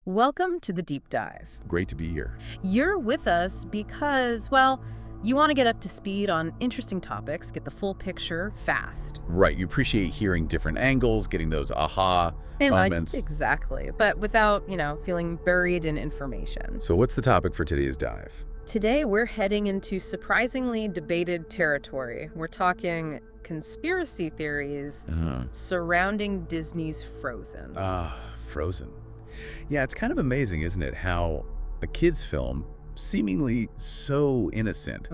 Welcome to the deep dive. Great to be here. You're with us because, well, you want to get up to speed on interesting topics, get the full picture fast. Right, you appreciate hearing different angles, getting those aha moments. Exactly, but without, feeling buried in information. So what's the topic for today's dive? Today, we're heading into surprisingly debated territory. We're talking conspiracy theories surrounding Disney's Frozen. Frozen. Yeah, it's kind of amazing, isn't it, how a kid's film, seemingly so innocent,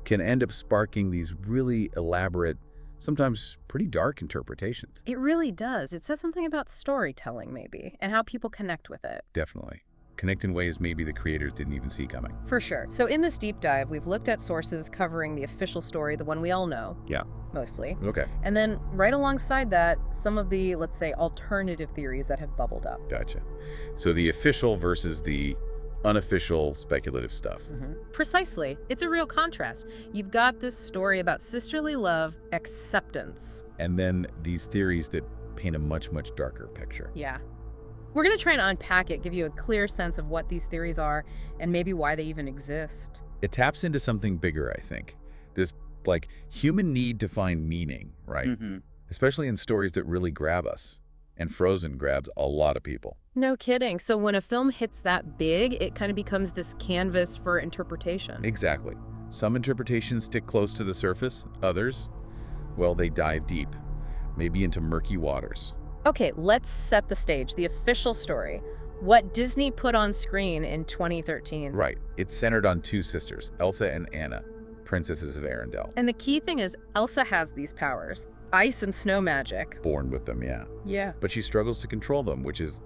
can end up sparking these really elaborate, sometimes pretty dark interpretations. It really does. It says something about storytelling, maybe, and how people connect with it. Definitely. Connect in ways maybe the creators didn't even see coming. For sure. So in this deep dive, we've looked at sources covering the official story, the one we all know. Yeah. Mostly. Okay. And then right alongside that, some of the, let's say, alternative theories that have bubbled up. Gotcha. So the official versus the unofficial speculative stuff. Precisely. It's a real contrast. You've got this story about sisterly love, acceptance. And then these theories that paint a much, much darker picture. Yeah. We're going to try and unpack it, give you a clear sense of what these theories are and maybe why they even exist. It taps into something bigger, I think. This, human need to find meaning, right? Especially in stories that really grab us. And Frozen grabs a lot of people. No kidding. So when a film hits that big, it kind of becomes this canvas for interpretation. Exactly. Some interpretations stick close to the surface. Others, well, they dive deep, maybe into murky waters. Okay, let's set the stage, the official story. What Disney put on screen in 2013. Right. It's centered on two sisters, Elsa and Anna, princesses of Arendelle. And the key thing is Elsa has these powers. Ice and snow magic. Born with them, yeah. Yeah. But she struggles to control them, which is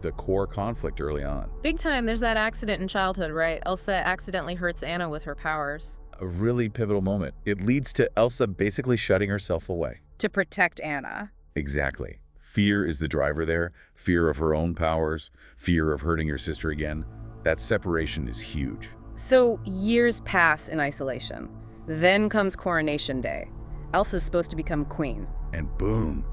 the core conflict early on. Big time. There's that accident in childhood, right? Elsa accidentally hurts Anna with her powers. A really pivotal moment. It leads to Elsa basically shutting herself away. To protect Anna. Exactly. Fear is the driver there. Fear of her own powers, fear of hurting her sister again. That separation is huge. So years pass in isolation. Then comes Coronation Day. Elsa's supposed to become queen. And boom,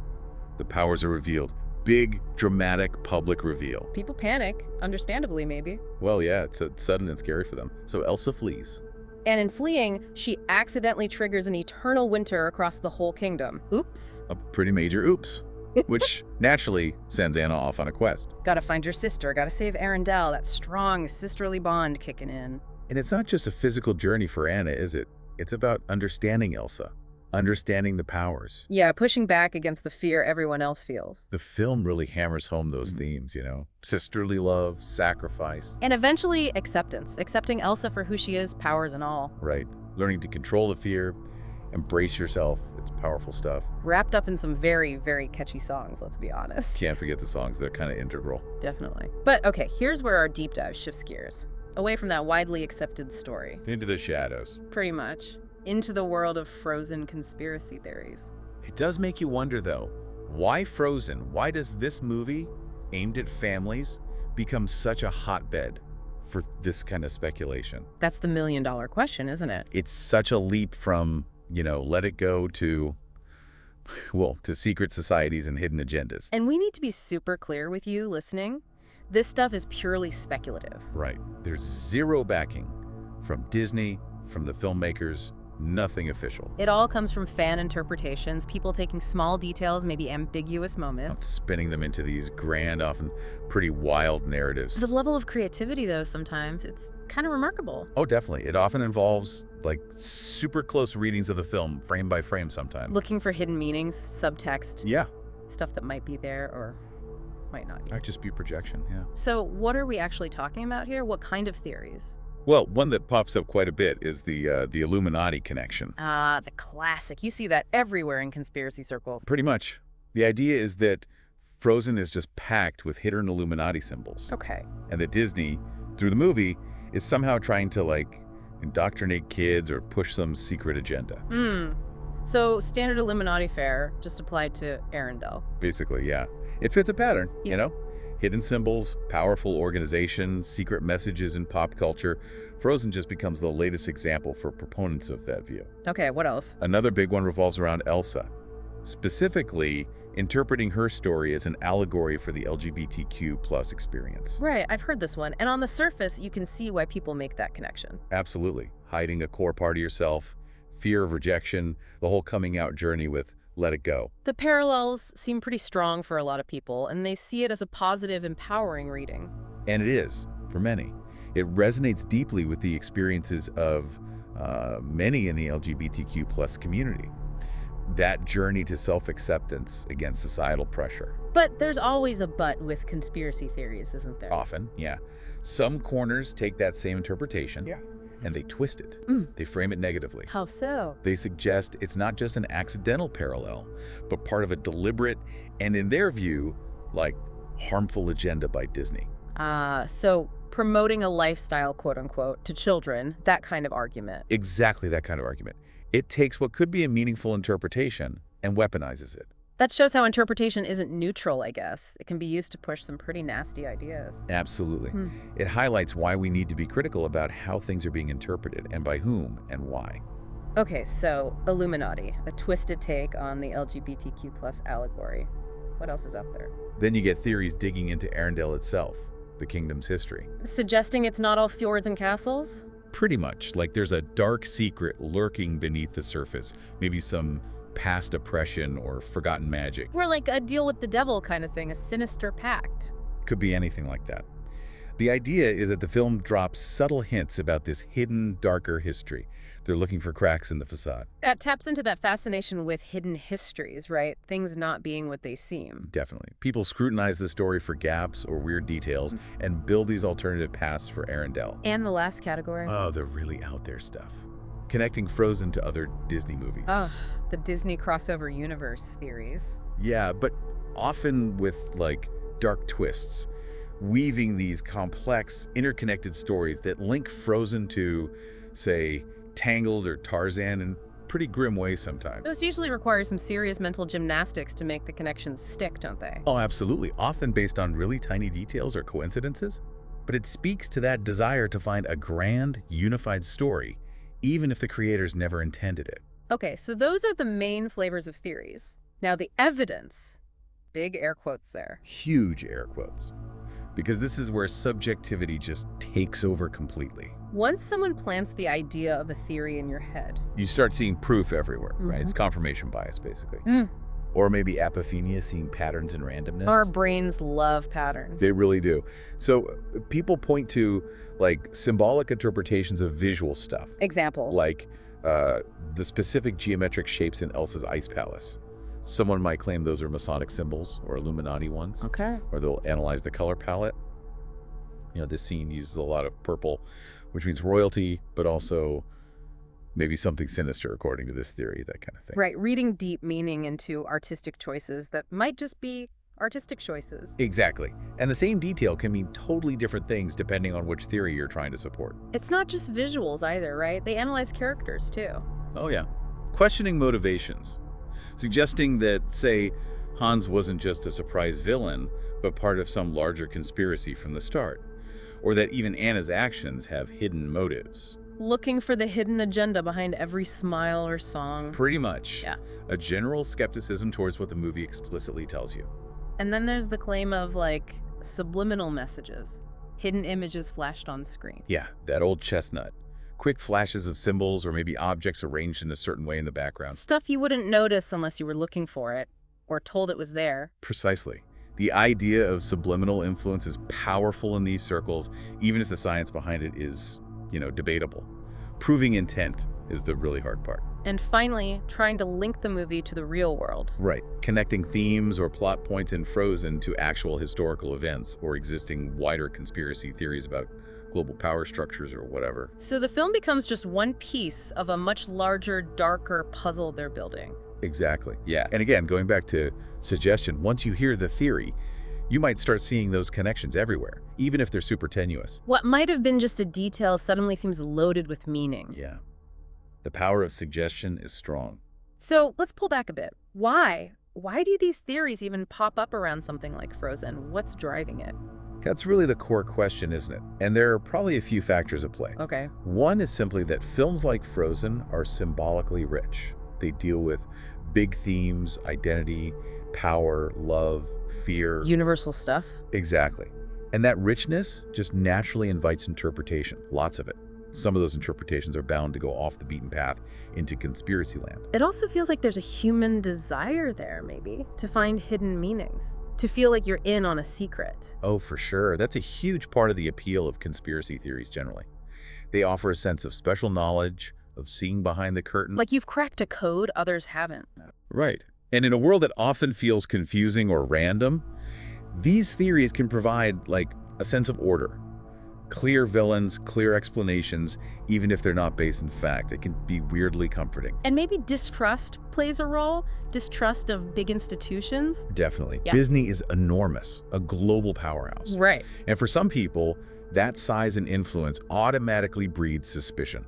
the powers are revealed. Big, dramatic, public reveal. People panic, understandably maybe. Well, yeah, it's sudden and scary for them. So Elsa flees. And in fleeing, she accidentally triggers an eternal winter across the whole kingdom. Oops. A pretty major oops. Which naturally sends Anna off on a quest. Gotta find your sister, gotta save Arendelle, that strong sisterly bond kicking in. And it's not just a physical journey for Anna, is it? It's about understanding Elsa, understanding the powers. Yeah, pushing back against the fear everyone else feels. The film really hammers home those themes, sisterly love, sacrifice. And eventually acceptance, accepting Elsa for who she is, powers and all. Right, learning to control the fear, embrace yourself. It's powerful stuff. Wrapped up in some very, very catchy songs, let's be honest. Can't forget the songs. They're kind of integral. Definitely. But okay, here's where our deep dive shifts gears. Away from that widely accepted story. Into the shadows. Pretty much. Into the world of Frozen conspiracy theories. It does make you wonder, though, why Frozen? Why does this movie, aimed at families, become such a hotbed for this kind of speculation? That's the million-dollar question, isn't it? It's such a leap from let it go to secret societies and hidden agendas. And we need to be super clear with you listening. This stuff is purely speculative. Right. There's zero backing from Disney, from the filmmakers, nothing official. It all comes from fan interpretations, people taking small details, maybe ambiguous moments. Spinning them into these grand, often pretty wild narratives. The level of creativity, though, sometimes, it's kind of remarkable. Oh, definitely. It often involves super close readings of the film, frame by frame sometimes. Looking for hidden meanings, subtext. Yeah. Stuff that might be there or might not be. Might just be projection, yeah. So what are we actually talking about here? What kind of theories? Well, one that pops up quite a bit is the Illuminati connection. Ah, the classic. You see that everywhere in conspiracy circles. Pretty much. The idea is that Frozen is just packed with hidden Illuminati symbols. Okay. And that Disney, through the movie, is somehow trying to, indoctrinate kids or push some secret agenda. So standard Illuminati fare just applied to Arendelle. Basically, yeah. It fits a pattern, Hidden symbols, powerful organizations, secret messages in pop culture. Frozen just becomes the latest example for proponents of that view. Okay, what else? Another big one revolves around Elsa. specifically interpreting her story as an allegory for the LGBTQ plus experience. Right, I've heard this one. And on the surface, you can see why people make that connection. Absolutely. Hiding a core part of yourself, fear of rejection, the whole coming out journey with Let It Go. The parallels seem pretty strong for a lot of people, and they see it as a positive, empowering reading. And it is, for many. It resonates deeply with the experiences of many in the LGBTQ plus community. That journey to self-acceptance against societal pressure. But there's always a but with conspiracy theories, isn't there? Often, yeah. Some corners take that same interpretation and they twist it. They frame it negatively. How so? They suggest it's not just an accidental parallel, but part of a deliberate and, in their view, like, harmful agenda by Disney. So promoting a lifestyle, quote unquote, to children, that kind of argument. Exactly that kind of argument. It takes what could be a meaningful interpretation and weaponizes it. That shows how interpretation isn't neutral, I guess. It can be used to push some pretty nasty ideas. Absolutely. It highlights why we need to be critical about how things are being interpreted and by whom and why. Okay, so Illuminati, a twisted take on the LGBTQ plus allegory. What else is out there? Then you get theories digging into Arendelle itself, the kingdom's history. Suggesting it's not all fjords and castles? Pretty much, like there's a dark secret lurking beneath the surface, maybe some past oppression or forgotten magic. We're like a deal with the devil kind of thing, a sinister pact. Could be anything like that. The idea is that the film drops subtle hints about this hidden, darker history. They're looking for cracks in the facade. That taps into that fascination with hidden histories, right? Things not being what they seem. Definitely. People scrutinize the story for gaps or weird details and build these alternative paths for Arendelle. And the last category? Oh, the really out there stuff. Connecting Frozen to other Disney movies. Oh, the Disney crossover universe theories. Yeah, but often with, like, dark twists, weaving these complex, interconnected stories that link Frozen to, say, Tangled or Tarzan in pretty grim ways sometimes. Those usually require some serious mental gymnastics to make the connections stick, don't they? Oh, absolutely. Often based on really tiny details or coincidences. But it speaks to that desire to find a grand, unified story, even if the creators never intended it. Okay, so those are the main flavors of theories. Now the evidence, big air quotes there. Huge air quotes. Because this is where subjectivity just takes over completely. Once someone plants the idea of a theory in your head, you start seeing proof everywhere, right? It's confirmation bias, basically. Or maybe apophenia, seeing patterns and randomness. Our brains love patterns. They really do. So people point to, like, symbolic interpretations of visual stuff. Examples. Like the specific geometric shapes in Elsa's ice palace. Someone might claim those are Masonic symbols or Illuminati ones. Okay. Or they'll analyze the color palette. You know, this scene uses a lot of purple, which means royalty, but also maybe something sinister, according to this theory, that kind of thing. Right, reading deep meaning into artistic choices that might just be artistic choices. Exactly. And the same detail can mean totally different things depending on which theory you're trying to support. It's not just visuals either, right? They analyze characters too. Oh, yeah. Questioning motivations. Suggesting that, say, Hans wasn't just a surprise villain, but part of some larger conspiracy from the start. Or that even Anna's actions have hidden motives. Looking for the hidden agenda behind every smile or song. Pretty much. Yeah. A general skepticism towards what the movie explicitly tells you. And then there's the claim of, like, subliminal messages. Hidden images flashed on screen. Yeah, that old chestnut. Quick flashes of symbols or maybe objects arranged in a certain way in the background. Stuff you wouldn't notice unless you were looking for it or told it was there. Precisely. The idea of subliminal influence is powerful in these circles, even if the science behind it is, you know, debatable. Proving intent is the really hard part. And finally, trying to link the movie to the real world. Right. Connecting themes or plot points in Frozen to actual historical events or existing wider conspiracy theories about global power structures or whatever. So the film becomes just one piece of a much larger, darker puzzle they're building. Exactly. Yeah. And again, going back to suggestion, once you hear the theory, you might start seeing those connections everywhere, even if they're super tenuous. What might have been just a detail suddenly seems loaded with meaning. Yeah. The power of suggestion is strong. So let's pull back a bit. Why? Why do these theories even pop up around something like Frozen? What's driving it? That's really the core question, isn't it? And there are probably a few factors at play. Okay. One is simply that films like Frozen are symbolically rich. They deal with Big themes, identity, power, love, fear. Universal stuff. Exactly. And that richness just naturally invites interpretation, lots of it. Some of those interpretations are bound to go off the beaten path into conspiracy land. It also feels like there's a human desire there, maybe, to find hidden meanings, to feel like you're in on a secret. Oh, for sure. That's a huge part of the appeal of conspiracy theories generally. They offer a sense of special knowledge, of seeing behind the curtain. Like you've cracked a code others haven't. Right. And in a world that often feels confusing or random, these theories can provide, like, a sense of order. Clear villains, clear explanations, even if they're not based in fact. It can be weirdly comforting. And maybe distrust plays a role? Distrust of big institutions? Definitely. Yeah. Disney is enormous, a global powerhouse. Right. And for some people, that size and influence automatically breeds suspicion.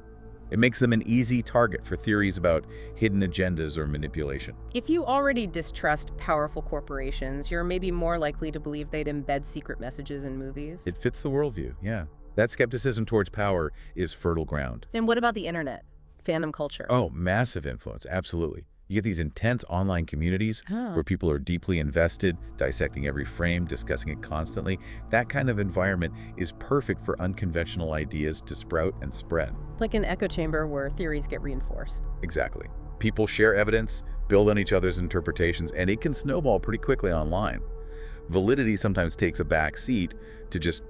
It makes them an easy target for theories about hidden agendas or manipulation. If you already distrust powerful corporations, you're maybe more likely to believe they'd embed secret messages in movies. It fits the worldview, yeah. That skepticism towards power is fertile ground. And what about the internet? Fandom culture? Oh, massive influence, absolutely. You get these intense online communities where people are deeply invested, dissecting every frame, discussing it constantly. That kind of environment is perfect for unconventional ideas to sprout and spread. Like an echo chamber where theories get reinforced. Exactly. People share evidence, build on each other's interpretations, and it can snowball pretty quickly online. Validity sometimes takes a back seat to just,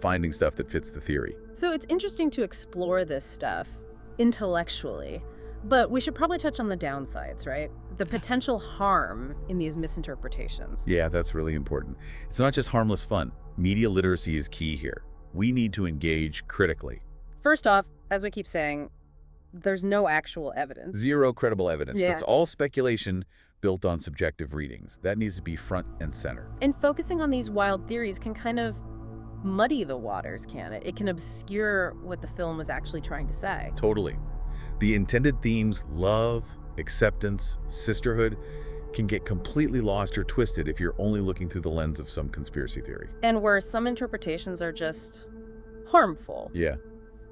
finding stuff that fits the theory. So it's interesting to explore this stuff intellectually. But we should probably touch on the downsides, right? The potential harm in these misinterpretations. Yeah, that's really important. It's not just harmless fun. Media literacy is key here. We need to engage critically. First off, as we keep saying, there's no actual evidence. Zero credible evidence. Yeah. It's all speculation built on subjective readings. That needs to be front and center. And focusing on these wild theories can kind of muddy the waters, can it? It can obscure what the film was actually trying to say. Totally. The intended themes, love, acceptance, sisterhood, can get completely lost or twisted if you're only looking through the lens of some conspiracy theory. And where some interpretations are just harmful. Yeah.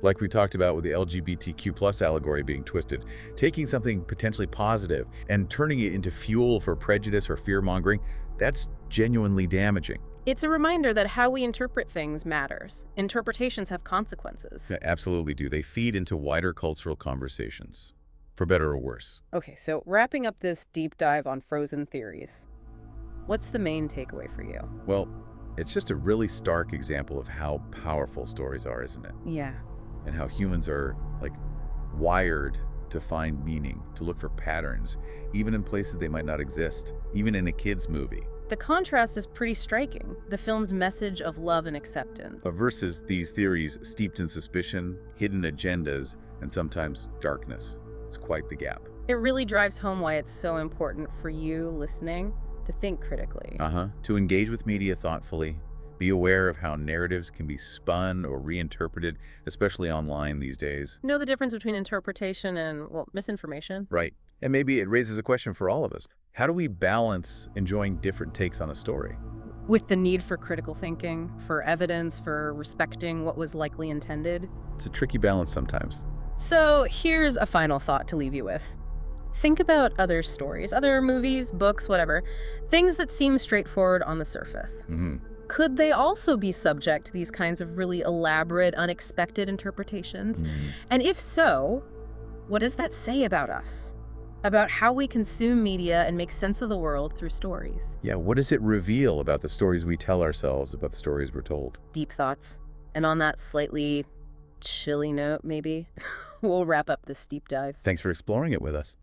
Like we talked about with the LGBTQ plus allegory being twisted, taking something potentially positive and turning it into fuel for prejudice or fear-mongering, that's genuinely damaging. It's a reminder that how we interpret things matters. Interpretations have consequences. They absolutely do. They feed into wider cultural conversations, for better or worse. Okay, so wrapping up this deep dive on frozen theories, what's the main takeaway for you? Well, it's just a really stark example of how powerful stories are, isn't it? Yeah. And how humans are, like, wired to find meaning, to look for patterns, even in places they might not exist, even in a kid's movie. The contrast is pretty striking. The film's message of love and acceptance. Versus these theories steeped in suspicion, hidden agendas, and sometimes darkness. It's quite the gap. It really drives home why it's so important for you listening to think critically. To engage with media thoughtfully, be aware of how narratives can be spun or reinterpreted, especially online these days. Know the difference between interpretation and, well, misinformation. Right. And maybe it raises a question for all of us. How do we balance enjoying different takes on a story? With the need for critical thinking, for evidence, for respecting what was likely intended. It's a tricky balance sometimes. So here's a final thought to leave you with. Think about other stories, other movies, books, whatever, things that seem straightforward on the surface. Could they also be subject to these kinds of really elaborate, unexpected interpretations? And if so, what does that say about us? About how we consume media and make sense of the world through stories? Yeah, what does it reveal about the stories we tell ourselves, about the stories we're told? Deep thoughts. And on that slightly chilly note, maybe, we'll wrap up this deep dive. Thanks for exploring it with us.